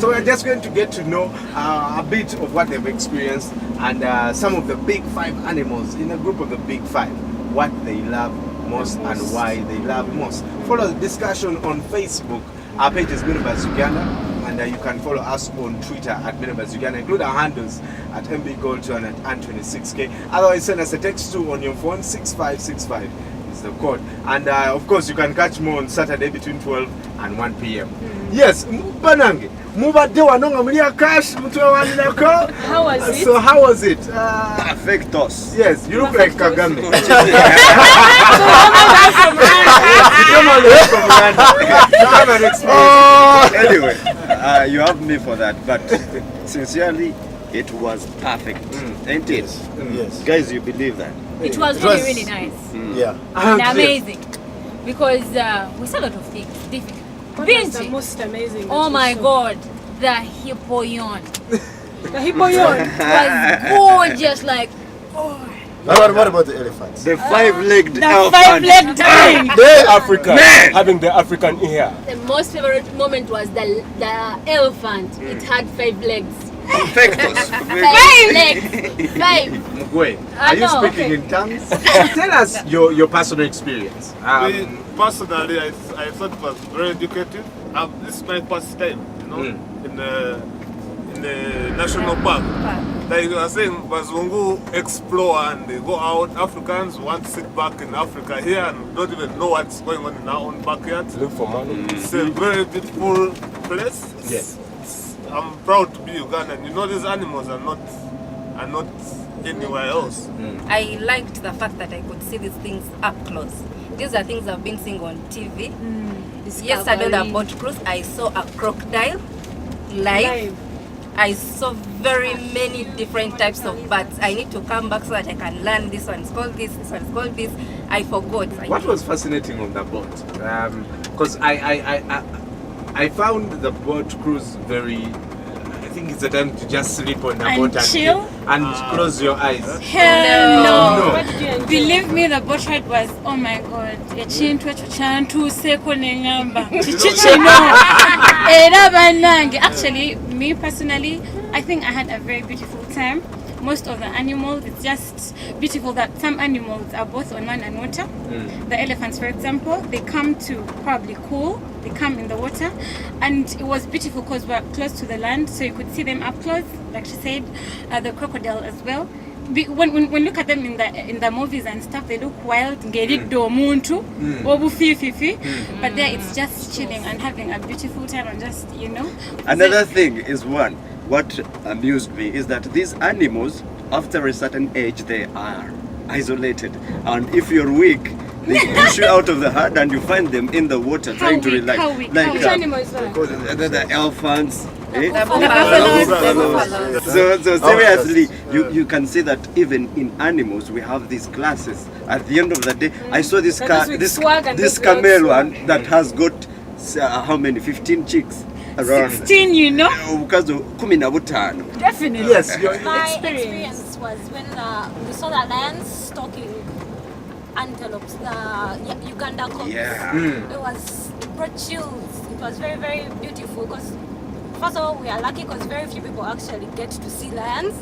So we're just going to get to know a bit of what they've experienced and some of the big 5 animals in a group of the big 5, what they love most and why they love most. Follow the discussion on Facebook. Our page is Minibuzz Uganda, and you can follow us on Twitter at Minibuzz Uganda. Include our handles at MBGold2 and at Ant26K. Otherwise, send us a text to on your phone 6565 is the code. And of course, you can catch more on Saturday between 12 and 1 p.m. Yes, Banange. How was it? So how was it? Perfect toss. Yes, you look like Kagame. Anyway, you have me for that, but sincerely, it was perfect. Ain't it? Yes. Guys, you believe that? It was really nice. Yeah. And amazing. Because we saw a lot of things different. The most amazing. Oh my God, the hippoyon. The hippoyon was gorgeous, like, oh. What about the elephants? The 5-legged the elephant. 5-legged giant. The African, having the African ear. The most favorite moment was the elephant. It had 5 legs. Perfectos. 5 legs. 5. Mugwe, are you speaking in tongues? Tell us your personal experience. Personally, I thought it was very educative. This is my first time, in the national park. Like you are saying, Bazungu explore and they go out. Africans want to sit back in Africa here and don't even know what's going on in our own backyard. Look for money. It's a very beautiful place. Yes. I'm proud to be Ugandan. You know, these animals are not anywhere else. I liked the fact that I could see these things up close. These are things I've been seeing on TV. Yesterday on the boat cruise, I saw a crocodile live. I saw very many different types of birds. I need to come back so that I can learn this one's called this one's called this. I forgot. What was fascinating on the boat? Because I found the boat cruise very. I think it's a time to just sleep on the boat and chill and close your eyes. Hell no. No. What did you enjoy? Believe me, the boat ride was, oh my God, actually, me personally, I think I had a very beautiful time. Most of the animals, it's just beautiful that some animals are both on land and water. The elephants, for example, they come to probably cool, they come in the water, and it was beautiful because we're close to the land, so you could see them up close, like she said. The crocodile as well. When look at them in the movies and stuff, they look wild, but there it's just chilling and having a beautiful time and just, Another thing is what amused me is that these animals, after a certain age, they are isolated, and if you're weak, they push you out of the herd and you find them in the water trying to relax. Which animal is that? The elephants. Buffaloes. So seriously, you can see that even in animals we have these classes. At the end of the day, I saw this camel one that has got how many? 15 chicks around. 16, Definitely. Yes, my experience was when we saw the lions stalking antelopes, the Uganda cubs. It brought chills. It was very, very beautiful because first of all, we are lucky because very few people actually get to see lions,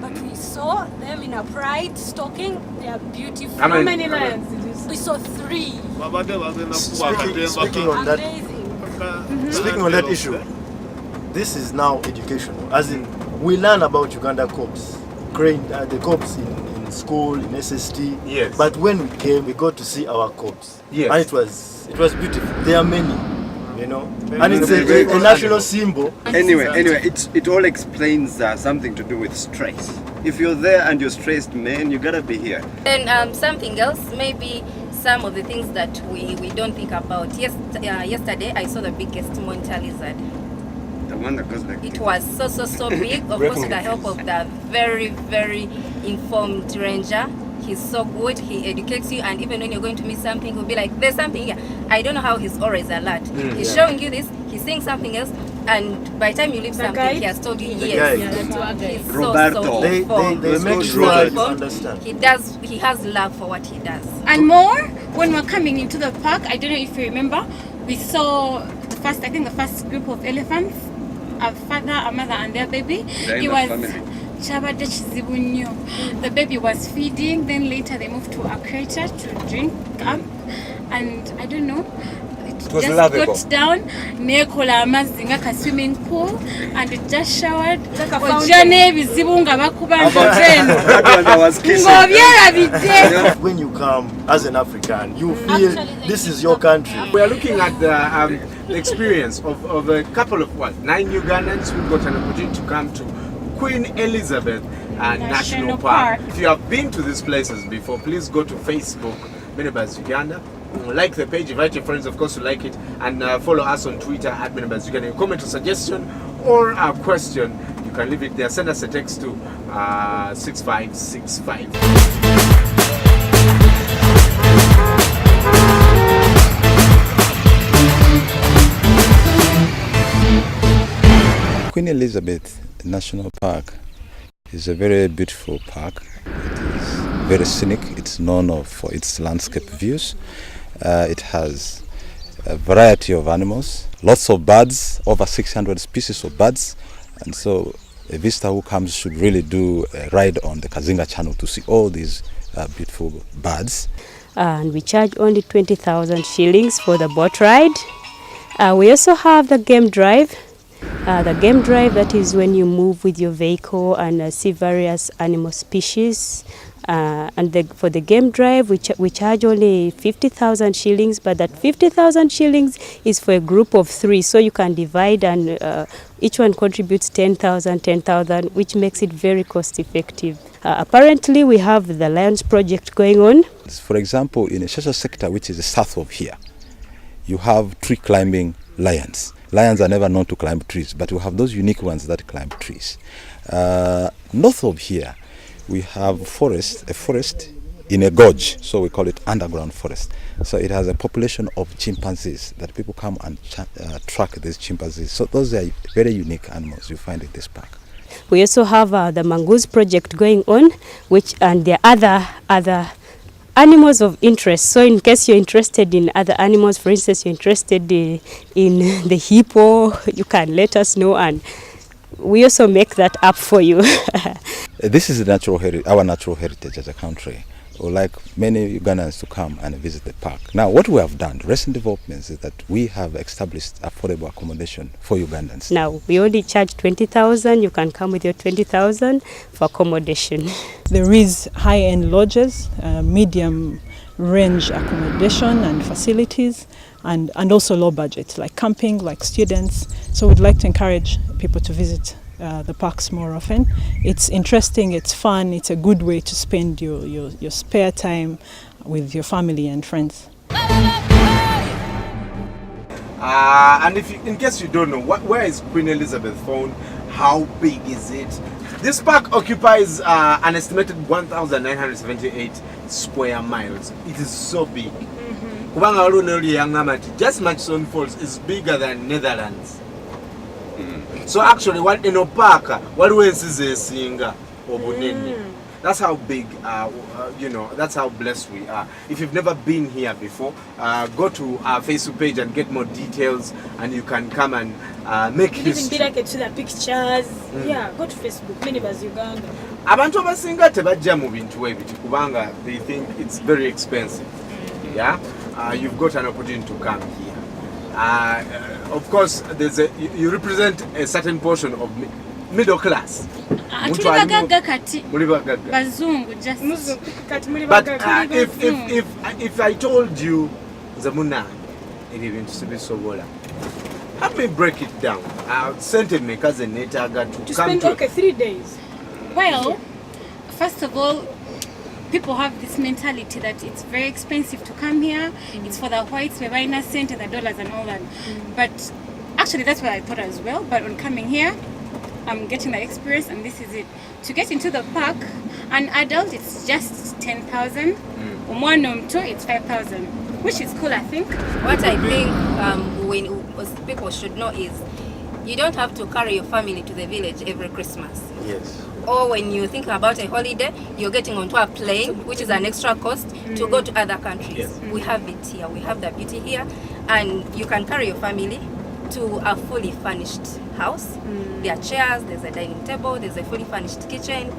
but we saw them in a pride stalking. They are beautiful. How many lions did you see? We saw 3. Speaking on that, speaking on that issue, this is now educational. As in, we learn about Uganda cops, the cops in school, in SST. Yes. But when we came, we got to see our cops. Yes. And it was beautiful. There are many, and it's a national symbol. Anyway, it all explains something to do with stress. If you're there and you're stressed, man, you gotta be here. And something else, maybe some of the things that we don't think about. Yesterday, I saw the biggest monitor lizard. The one that goes like it was so big. Of course, with the help of the very, very informed ranger. He's so good. He educates you, and even when you're going to miss something, he'll be like, "There's something here." I don't know how he's always alert. He's showing you this. He's saying something else, and by the time you leave something, he has told you yes. He's Roberto. They make sure you understand. He has love for what he does. And more, when we're coming into the park, I don't know if you remember, we saw the first group of elephants. a father, a mother, and their baby. They're in It the was family. chabade chizibu nnyo. The baby was feeding, then later they moved to a crater to drink up, and I don't know. It was just lovable. got down, nekola amazzi ng'aka swimming pool, and it just showered. Like a fountain. Ojja n'ebizibu nga bakuba ntoteeno. That one I was kissing. Ng'obyerabidde. When you come as an African, you feel this is your country. We are looking at the experience of a couple of 9 Ugandans who got an opportunity to come to Queen Elizabeth National Park. If you have been to these places before, please go to Facebook, Minibuzz Uganda. Like the page, invite your friends, of course, to like it, and follow us on Twitter at Minibuzz Uganda. Comment or suggestion or a question, you can leave it there. Send us a text to 6565. Queen Elizabeth National Park is a very beautiful park. It is very scenic. It's known for its landscape views. It has a variety of animals, lots of birds, over 600 species of birds. And so a visitor who comes should really do a ride on the Kazinga Channel to see all these beautiful birds. And we charge only 20,000 shillings for the boat ride. We also have the game drive. The game drive, that is when you move with your vehicle and see various animal species. For the game drive, we charge only 50,000 shillings, but that 50,000 shillings is for a group of 3, so you can divide, and each one contributes 10,000, which makes it very cost effective. Apparently, we have the Lions project going on. For example, in a social sector which is south of here, you have tree climbing lions. Lions are never known to climb trees, but we have those unique ones that climb trees. North of here, we have a forest in a gorge, so we call it underground forest. So it has a population of chimpanzees that people come and track these chimpanzees. So those are very unique animals you find in this park. We also have the Mongoose project going on, and there are other animals of interest. So in case you're interested in other animals, for instance, you're interested in the hippo, you can let us know, and we also make that up for you. This is our natural heritage as a country. We like many Ugandans to come and visit the park. Now, what we have done, recent developments, is that we have established affordable accommodation for Ugandans. Now, we only charge 20,000. You can come with your 20,000 for accommodation. There is high-end lodges, medium-range accommodation and facilities, and also low budget, like camping, like students. So we'd like to encourage people to visit the parks more often. It's interesting, it's fun, it's a good way to spend your spare time with your family and friends. And in case you don't know, where is Queen Elizabeth found? How big is it? This park occupies an estimated 1,978 square miles. It is so big. Just Murchison Falls is bigger than Netherlands. So actually, what in a park, what is a singer or that's how big, that's how blessed we are. If you've never been here before, go to our Facebook page and get more details, and you can come and make history. Even be like to the pictures. Yeah, go to Facebook, Minibuzz Uganda. Abantu abasinga tebajja mu bintu ebiti kubanga they think it's very expensive. Yeah, you've got an opportunity to come here. Of course, you represent a certain portion of middle class. But if I told you, Zamuna, help me break it down. To spend 3 days. Well, first of all, people have this mentality that it's very expensive to come here. It's for the whites, we're buying cent and the dollars and all that. But actually, that's what I thought as well. But on coming here, I'm getting the experience, and this is it. To get into the park, an adult, it's just 10,000. One two, it's 5,000, which is cool, I think. What I think people should know is you don't have to carry your family to the village every Christmas. Yes. Or when you think about a holiday, you're getting onto a plane, which is an extra cost, to go to other countries. Yes. We have it here. We have the beauty here. And you can carry your family to a fully furnished house. There are chairs, there's a dining table, there's a fully furnished kitchen.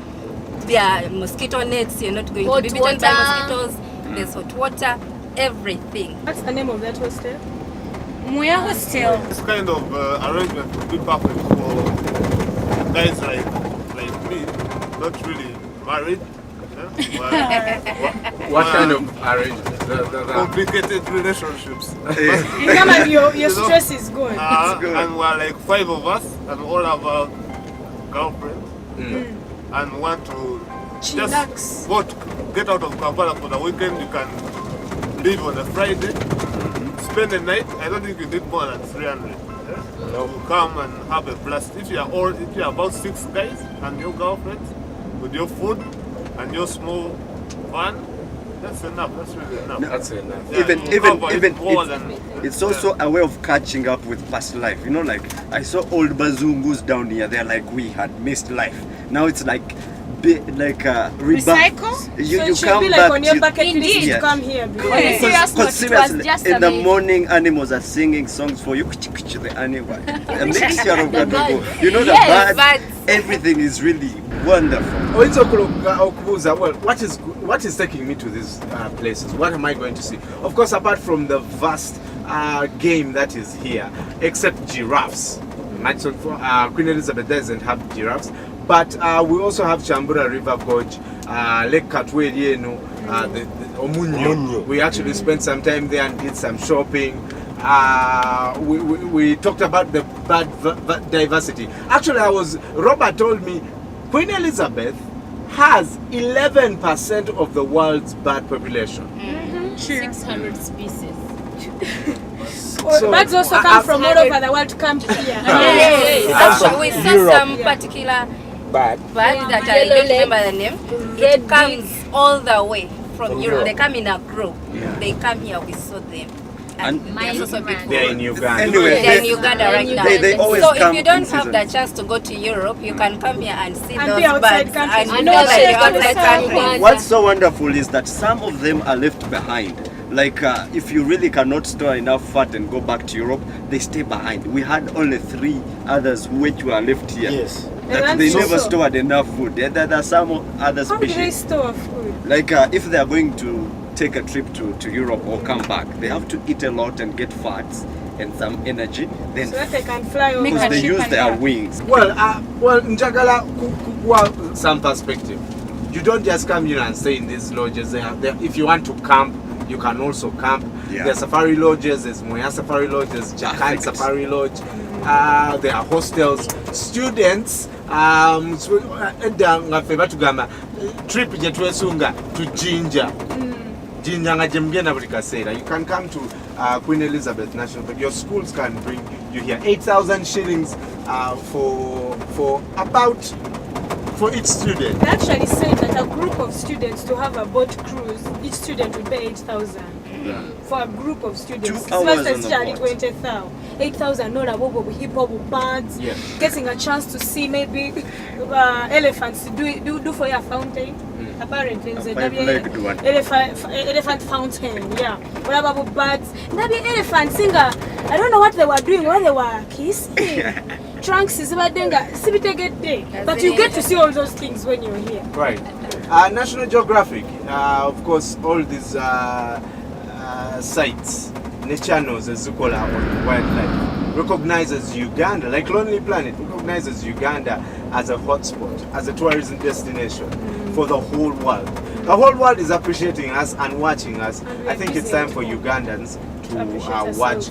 There are mosquito nets, you're not going to be bitten by mosquitoes. There's hot water, everything. What's the name of that hostel? Muya Hostel. This kind of arrangement would be perfect for guys like me, not really married. What kind of arrangement? Complicated relationships. Your stress is gone. And we're like 5 of us, and all have a girlfriend, and want to just get out of Kampala for the weekend. You can leave on a Friday, spend the night. I don't think you need more than 300. You come and have a blast. If you are about 6 guys and your girlfriends with your food and your small van, that's enough. That's really enough. That's enough. Even it's also a way of catching up with past life. You know, like I saw old Bazungus down here. They're like, we had missed life. Now it's like recycle. You So come be back like on your bucket list Yeah. to come here. Because seriously, in the morning, animals are singing songs for you. The animal, a mixture of Gadogo. You know, the birds. Everything is really wonderful. Well, what is taking me to these places? What am I going to see? Of course, apart from the vast game that is here, except giraffes. Queen Elizabeth doesn't have giraffes, but we also have Chambura River Gorge, Lake Katwerieno, the Omunyo. We actually spent some time there and did some shopping. We talked about the bird diversity. Actually, Robert told me Queen Elizabeth has 11% of the world's bird population. 600 species. Birds also come from all over the world to come here. We saw some particular bird that I don't remember the name. It comes all the way from Europe. They come in a group. They come here, we saw them. And they're also beautiful. They're in Uganda. Anyway, they're in Uganda right now. They always so come if you don't in have the seasons. chance to go to Europe, you can come here and see And those be outside birds. countries. And know that you're outside countries. countries. What's so wonderful is that some of them are left behind. Like if you really cannot store enough fat and go back to Europe, they stay behind. We had only 3 others which were left here. Yes. That they never stored enough food. There are some other How do they species. store food? Like if they are going to take a trip to Europe or come back, they have to eat a lot and get fats and some energy. Then So that they can fly over. because they use their wings. Well, Njagala, some perspective. You don't just come here and stay in these lodges. If you want to camp, you can also camp. Yeah. There are safari lodges, there's Moya Safari Lodge, there's Jakan Safari Lodge. There are hostels. Students, trip jetwesunga to Jinja. Jinja nga jemgenda buli kaseera. You can come to Queen Elizabeth National Park. Your schools can bring you here. 8,000 shillings for each student. They actually said that a group of students to have a boat cruise, each student would pay 8,000. For a group of students. 2 hours on the Especially boat. 20,000. 8,000 $8,000 hip hop birds, getting a chance to see maybe elephants do for your fountain. Apparently, there's a five-legged one. elephant fountain. Yeah, what about birds? Maybe elephant singer. I don't know what they were doing while they were kissing. Trunks is about but you get to see all those things when you're here. Right. National Geographic, of course, all these sites, the channels as Zukola on wildlife, recognizes Uganda, like Lonely Planet, recognizes Uganda as a hotspot, as a tourism destination for the whole world. The whole world is appreciating us and watching us. I think it's time for Ugandans to watch